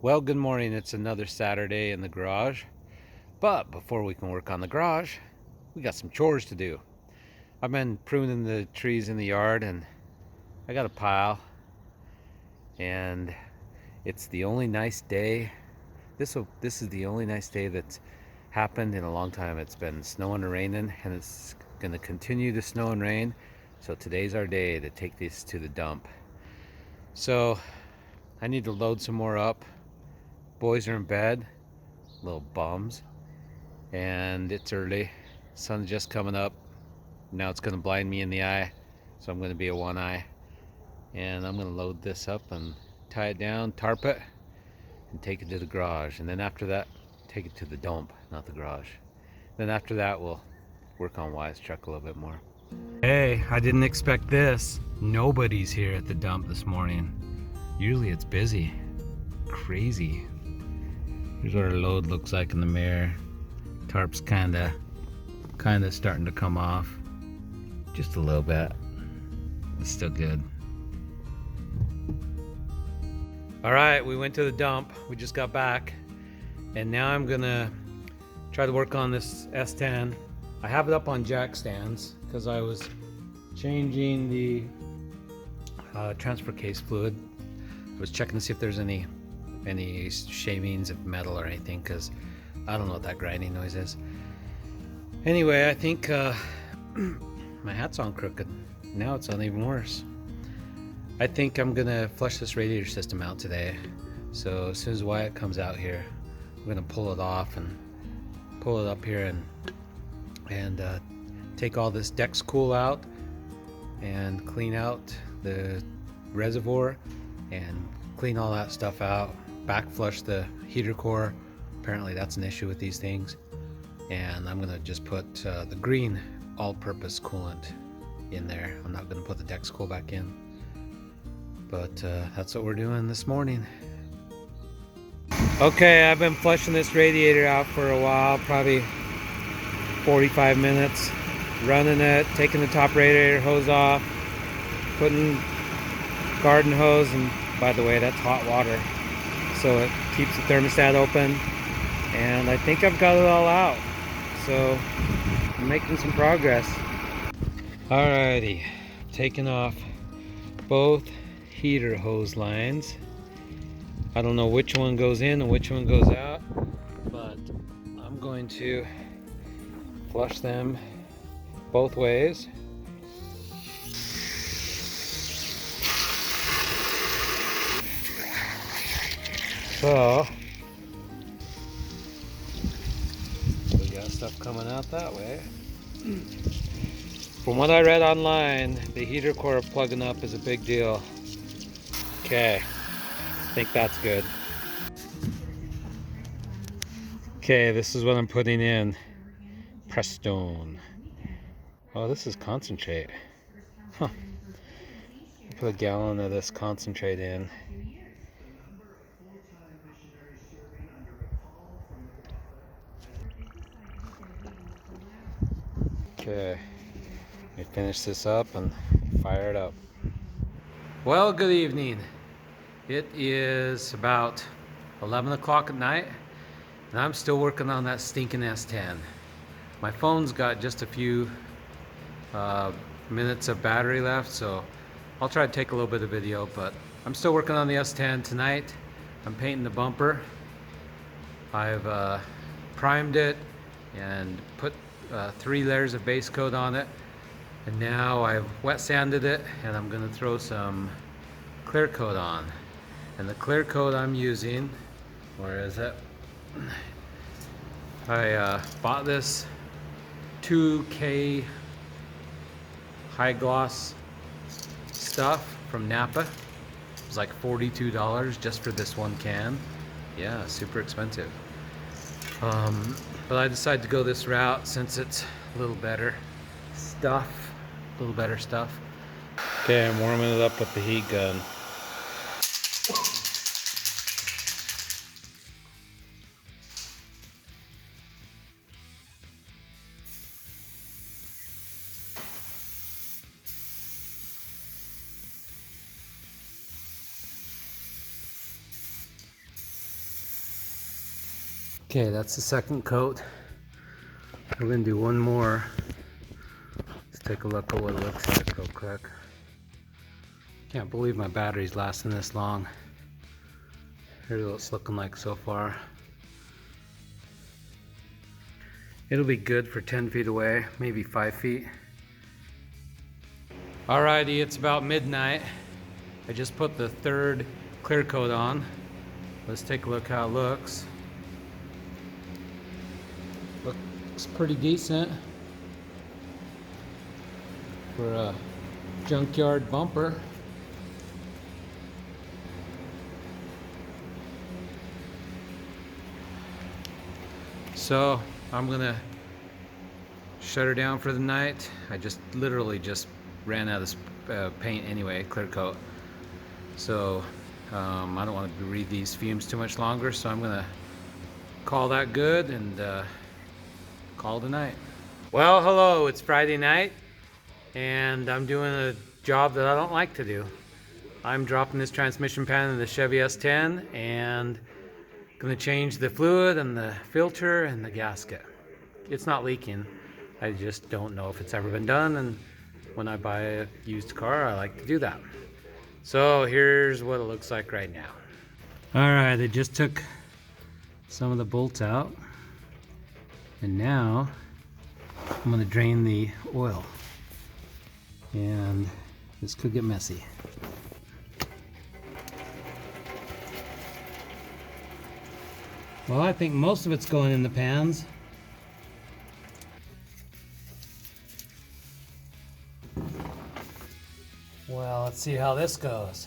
Well, good morning. It's another Saturday in the garage. But before we can work on the garage, we got some chores to do. I've been pruning the trees in the yard and I got a pile. And it's the only nice day. This is the only nice day that's happened in a long time. It's been snowing and raining and it's going to continue to snow and rain. So today's our day to take this to the dump. So I need to load some more up. Boys are in bed, little bums. And it's early. Sun's just coming up. Now it's going to blind me in the eye, so I'm going to be a one eye. And I'm going to load this up and tie it down, tarp it, and take it to the garage. And then after that, take it to the dump, not the garage. Then after that, we'll work on Wyatt's truck a little bit more. Hey, I didn't expect this. Nobody's here at the dump this morning. Usually it's busy. Crazy. Here's what our load looks like in the mirror. Tarp's kinda starting to come off. Just a little bit. It's still good. Alright, we went to the dump. We just got back. And now I'm gonna try to work on this S10. I have it up on jack stands because I was changing the transfer case fluid. I was checking to see if there's any shavings of metal or anything, because I don't know what that grinding noise is. Anyway, I think my hat's on crooked. Now it's on even worse. I think I'm gonna flush this radiator system out today. So as soon as Wyatt comes out here, I'm gonna pull it off and pull it up here and take all this Dex Cool out and clean out the reservoir and clean all that stuff out. Back flush the heater core. Apparently that's an issue with these things. And I'm gonna just put the green all-purpose coolant in there. I'm not gonna put the Dex Cool back in. But that's what we're doing this morning. Okay, I've been flushing this radiator out for a while, probably 45 minutes. Running it, taking the top radiator hose off, putting garden hose, and by the way, that's hot water. So it keeps the thermostat open. And I think I've got it all out. So I'm making some progress. Alrighty, taking off both heater hose lines. I don't know which one goes in and which one goes out, but I'm going to flush them both ways. So we got stuff coming out that way. From what I read online, the heater core plugging up is a big deal. Okay, I think that's good. Okay, this is what I'm putting in. Prestone. Oh, this is concentrate. Huh. Put a gallon of this concentrate in. Okay, let me finish this up and fire it up. Well, good evening. It is about 11 o'clock at night, and I'm still working on that stinking S10. My phone's got just a few minutes of battery left, so I'll try to take a little bit of video, but I'm still working on the S10 tonight. I'm painting the bumper. I've primed it and put 3 layers of base coat on it, and now I've wet sanded it, and I'm going to throw some clear coat on. And the clear coat I'm using, where is it? I bought this 2K high gloss stuff from Napa. It was like $42 just for this one can. Yeah, super expensive. But I decided to go this route since it's a little better stuff. Okay, I'm warming it up with the heat gun. Okay, that's the second coat. We're gonna do one more. Let's take a look at what it looks like real quick. Can't believe my battery's lasting this long. Here's what it's looking like so far. It'll be good for 10 feet away, maybe 5 feet. Alrighty, it's about midnight. I just put the third clear coat on. Let's take a look how it looks. Looks pretty decent for a junkyard bumper. So I'm gonna shut her down for the night. I literally just ran out of paint anyway, clear coat. So I don't want to breathe these fumes too much longer, so I'm gonna call that good and call it a night. Well, hello, it's Friday night and I'm doing a job that I don't like to do. I'm dropping this transmission pan in the Chevy S10 and gonna change the fluid and the filter and the gasket. It's not leaking. I just don't know if it's ever been done, and when I buy a used car, I like to do that. So here's what it looks like right now. All right, I just took some of the bolts out, and now I'm gonna drain the oil, and this could get messy. Well, I think most of it's going in the pans. Well, let's see how this goes.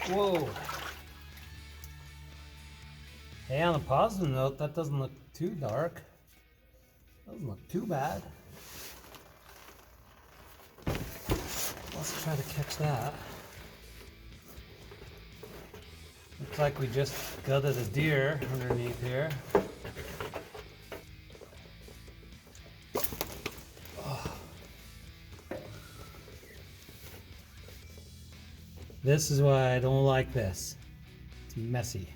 Whoa. Hey, on a positive note, that doesn't look too dark. Doesn't look too bad. Let's try to catch that. Looks like we just gutted a deer underneath here. Oh. This is why I don't like this. It's messy.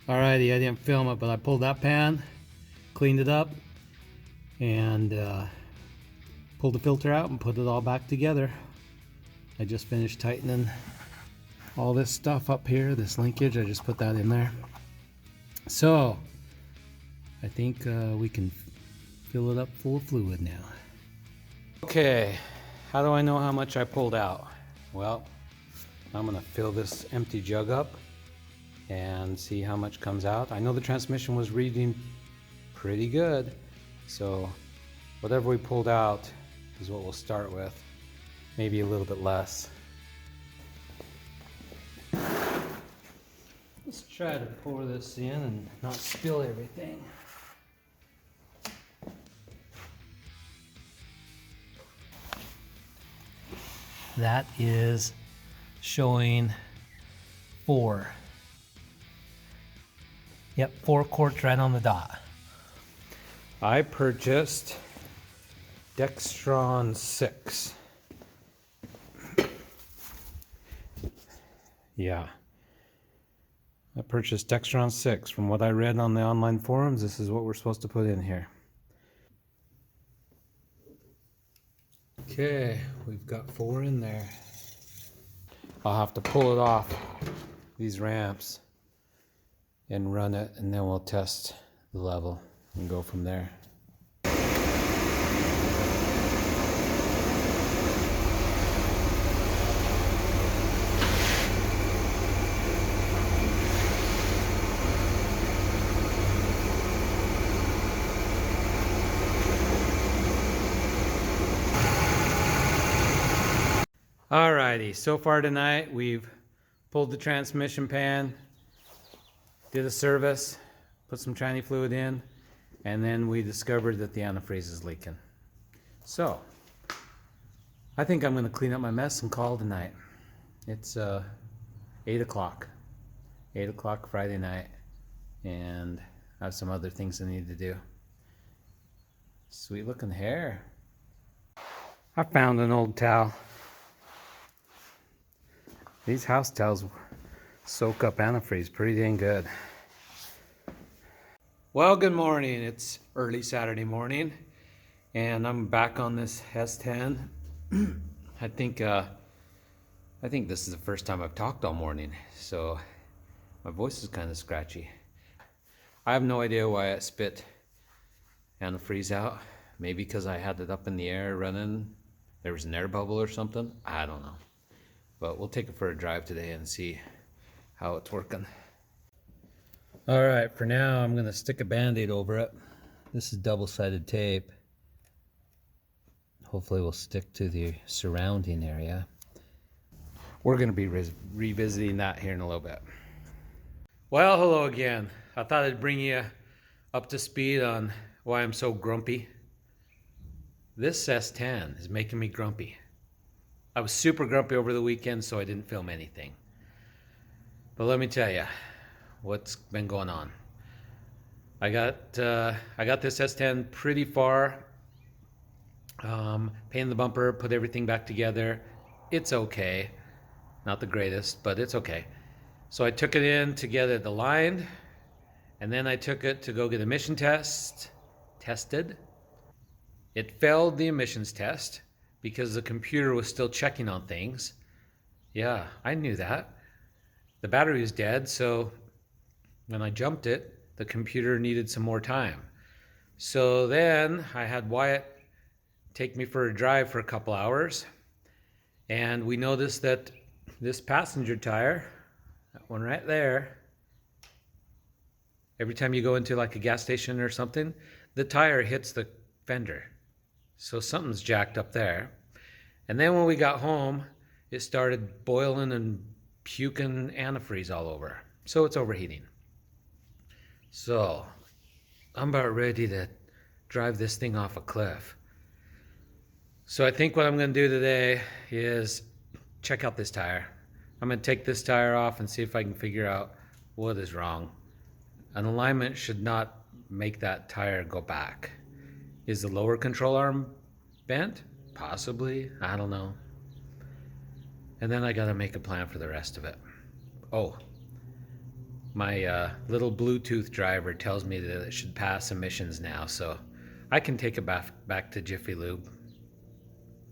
Alrighty, I didn't film it, but I pulled that pan, cleaned it up, and pulled the filter out and put it all back together. I just finished tightening all this stuff up here, this linkage. I just put that in there. So I think we can fill it up full of fluid now. Okay, how do I know how much I pulled out? Well, I'm gonna fill this empty jug up and see how much comes out. I know the transmission was reading pretty good, so whatever we pulled out is what we'll start with. Maybe a little bit less. Let's try to pour this in and not spill everything. That is showing 4. Yep, 4 quarts right on the dot. I purchased Dextron 6. Yeah. I purchased Dextron 6. From what I read on the online forums, this is what we're supposed to put in here. Okay, we've got 4 in there. I'll have to pull it off these ramps and run it, and then we'll test the level and go from there. Alrighty, so far tonight we've pulled the transmission pan, did a service, put some tranny fluid in, and then we discovered that the antifreeze is leaking. So, I think I'm going to clean up my mess and call it a night. It's 8 o'clock. 8 o'clock Friday night, and I have some other things I need to do. Sweet looking hair. I found an old towel. These house towels soak up antifreeze pretty dang good. Well, good morning. It's early Saturday morning, and I'm back on this S10. I think this is the first time I've talked all morning, so my voice is kind of scratchy. I have no idea why I spit antifreeze out. Maybe because I had it up in the air running. There was an air bubble or something. I don't know. But we'll take it for a drive today and see how it's working. All right, for now I'm gonna stick a Band-Aid over it. This is double-sided tape. Hopefully we'll stick to the surrounding area. We're gonna be revisiting that here in a little bit. Well, hello again. I thought I'd bring you up to speed on why I'm so grumpy. This S10 is making me grumpy. I was super grumpy over the weekend, so I didn't film anything. But let me tell you what's been going on. I got this S10 pretty far. Painted the bumper, put everything back together. It's okay. Not the greatest, but it's okay. So I took it in to get it aligned, and then I took it to go get emission tested. It failed the emissions test because the computer was still checking on things. Yeah, I knew that. The battery was dead, so when I jumped it, the computer needed some more time. So then I had Wyatt take me for a drive for a couple hours, and we noticed that this passenger tire, that one right there, every time you go into like a gas station or something, the tire hits the fender. So something's jacked up there. And then when we got home, it started boiling and puking antifreeze all over. So it's overheating. So I'm about ready to drive this thing off a cliff. So I think what I'm going to do today is check out this tire. I'm going to take this tire off and see if I can figure out what is wrong. An alignment should not make that tire go back. Is the lower control arm bent? Possibly. I don't know. And then I got to make a plan for the rest of it. Oh, my little Bluetooth driver tells me that it should pass emissions now, so I can take it back to Jiffy Lube.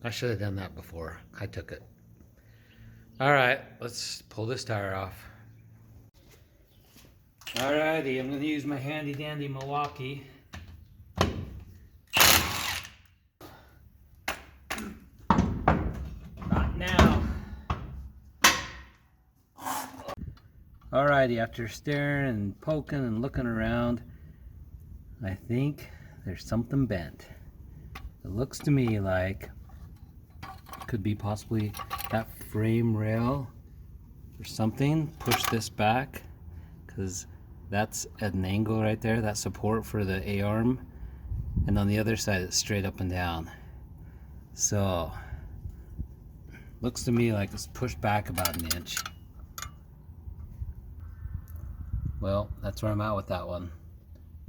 I should have done that before. I took it. All right, let's pull this tire off. All righty, I'm going to use my handy dandy Milwaukee. Not now. All righty, after staring and poking and looking around, I think there's something bent. It looks to me like it could be possibly that frame rail or something. Push this back because that's at an angle right there, that support for the A-arm, and on the other side it's straight up and down. So looks to me like it's pushed back about an inch. Well, that's where I'm at with that one.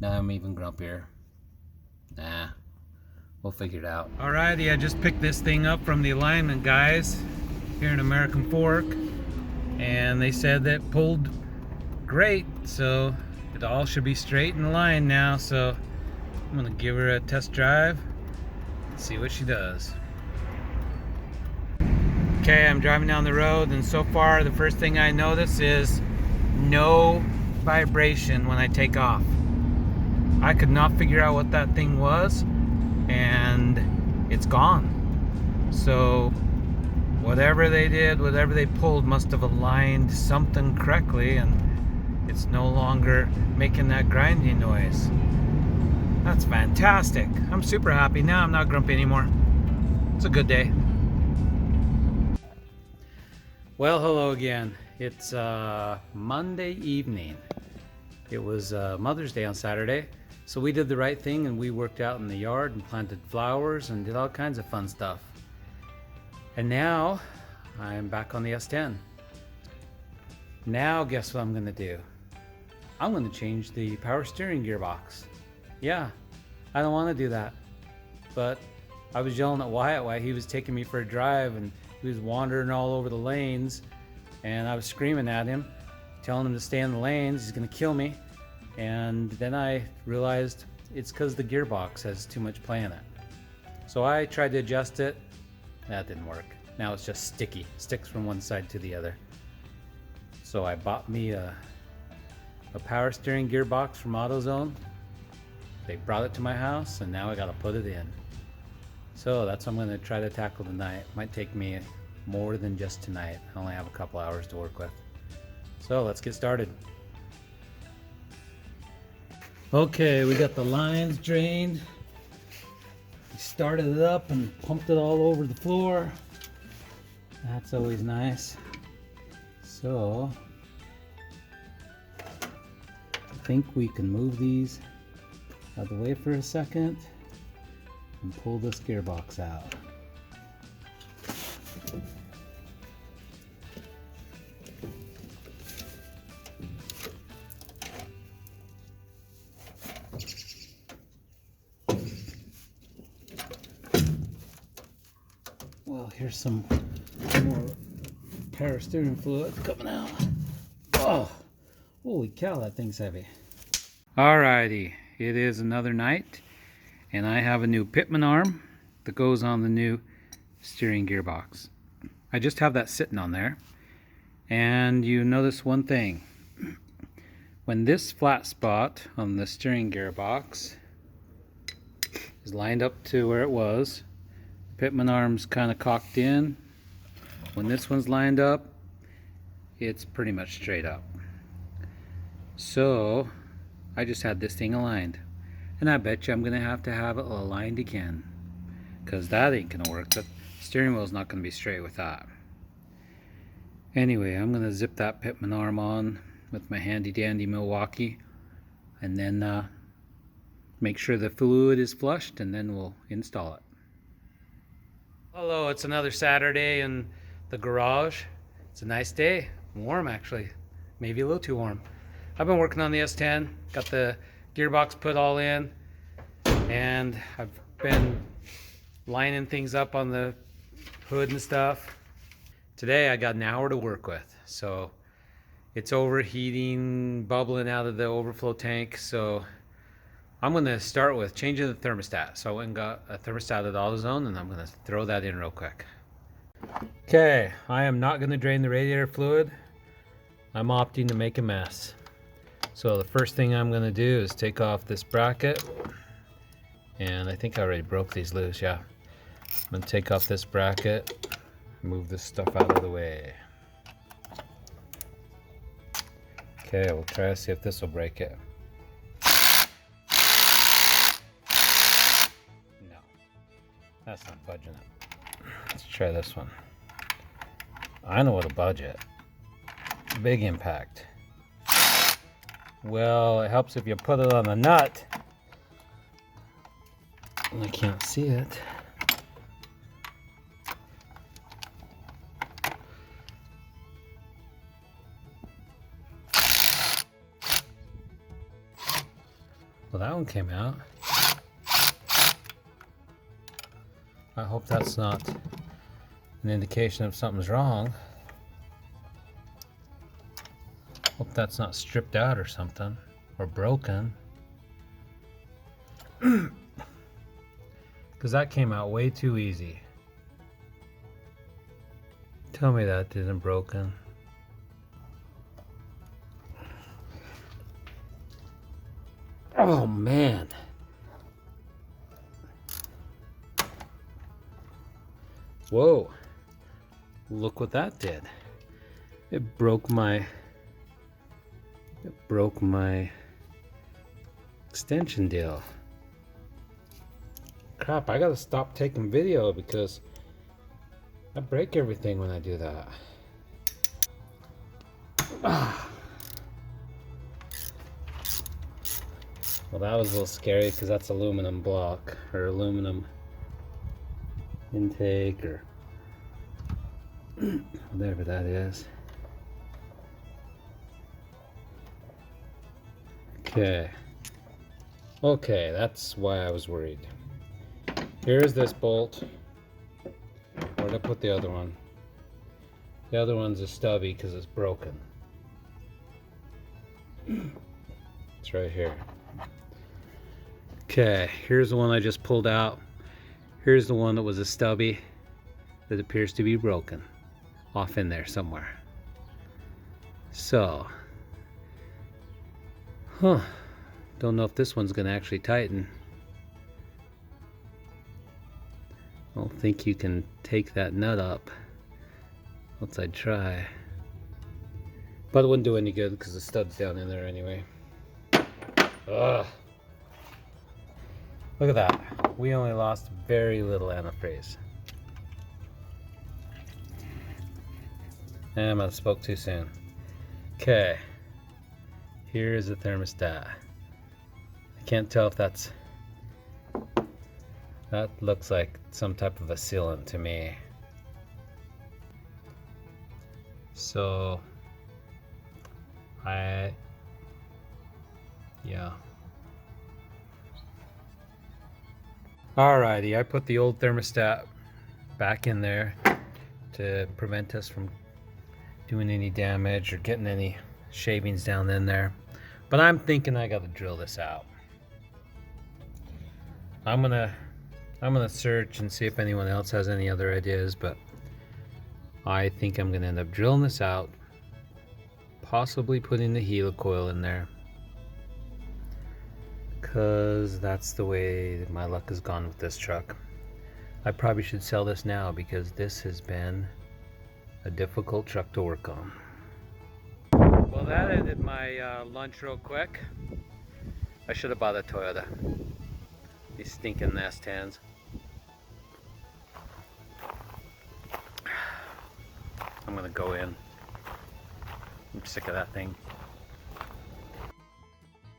Now I'm even grumpier. Nah, we'll figure it out. Alrighty, I just picked this thing up from the alignment guys here in American Fork, and they said that pulled great, so it all should be straight in line now. So I'm gonna give her a test drive, see what she does. Okay, I'm driving down the road, and so far the first thing I notice is no vibration when I take off. I could not figure out what that thing was, and it's gone. So whatever they did, whatever they pulled must have aligned something correctly, and it's no longer making that grinding noise. That's fantastic. I'm super happy. Now I'm not grumpy anymore. It's a good day. Well, hello again. It's Monday evening. It was Mother's Day on Saturday, so we did the right thing and we worked out in the yard and planted flowers and did all kinds of fun stuff. And now I'm back on the S10. Now guess what I'm gonna do? I'm gonna change the power steering gearbox. Yeah, I don't want to do that, but I was yelling at Wyatt while he was taking me for a drive, and he was wandering all over the lanes, and I was screaming at him, telling him to stay in the lanes. He's gonna kill me. And then I realized it's because the gearbox has too much play in it. So I tried to adjust it. That didn't work. Now it's just sticky, sticks from one side to the other. So I bought me a power steering gearbox from AutoZone. They brought it to my house, and now I gotta put it in. So that's what I'm gonna try to tackle tonight. Might take me more than just tonight. I only have a couple hours to work with. So let's get started. Okay, we got the lines drained. We started it up and pumped it all over the floor. That's always nice. So I think we can move these out of the way for a second and pull this gearbox out. Well, here's some more power steering fluid coming out. Oh, holy cow, that thing's heavy. Alrighty, it is another night, and I have a new Pitman arm that goes on the new steering gearbox. I just have that sitting on there, and you notice one thing. When this flat spot on the steering gearbox is lined up to where it was, Pitman arm's kind of cocked in. When this one's lined up, it's pretty much straight up. So I just had this thing aligned, and I bet you I'm gonna have to have it aligned again, because that ain't gonna work. The steering wheel's not gonna be straight with that. Anyway, I'm gonna zip that Pitman arm on with my handy dandy Milwaukee, and then make sure the fluid is flushed, and then we'll install it. Hello, it's another Saturday in the garage. It's a nice day, warm actually, maybe a little too warm. I've been working on the S10, got the gearbox put all in, and I've been lining things up on the hood and stuff. Today I got an hour to work with, so it's overheating, bubbling out of the overflow tank, so I'm going to start with changing the thermostat. So I went and got a thermostat at AutoZone, and I'm going to throw that in real quick. Okay, I am not going to drain the radiator fluid. I'm opting to make a mess. So the first thing I'm going to do is take off this bracket. And I think I already broke these loose, yeah. I'm going to take off this bracket, move this stuff out of the way. Okay, we'll try to see if this will break it. That's not budging it. Let's try this one. I know what'll budge it. Big impact. Well, it helps if you put it on a nut. I can't see it. Well, that one came out. I hope that's not an indication of something's wrong. Hope that's not stripped out or something, or broken. Because that came out way too easy. Tell me that isn't broken. Oh man. Whoa, look what that did. It broke my extension deal. Crap, I gotta stop taking video because I break everything when I do that. Well, that was a little scary because that's aluminum block or aluminum intake or whatever that is. Okay, that's why I was worried. Here's this bolt. Where'd I put the other one? The other one's a stubby because it's broken. It's right here. Okay, here's the one I just pulled out. Here's the one that was a stubby that appears to be broken off in there somewhere. So, don't know if this one's gonna actually tighten. I don't think you can take that nut up. Once I try. But it wouldn't do any good because the stud's down in there anyway. Ugh. Look at that. We only lost very little antifreeze. And I might have spoke too soon. Okay. Here's the thermostat. I can't tell if that looks like some type of a sealant to me. So yeah. Alrighty, I put the old thermostat back in there to prevent us from doing any damage or getting any shavings down in there. But I'm thinking I gotta drill this out. I'm gonna search and see if anyone else has any other ideas, but I think I'm gonna end up drilling this out, possibly putting the helicoil in there, because that's the way that my luck has gone with this truck. I probably should sell this now because this has been a difficult truck to work on. Well, that ended my lunch real quick. I should have bought a Toyota. These stinking S10s. I'm gonna go in. I'm sick of that thing.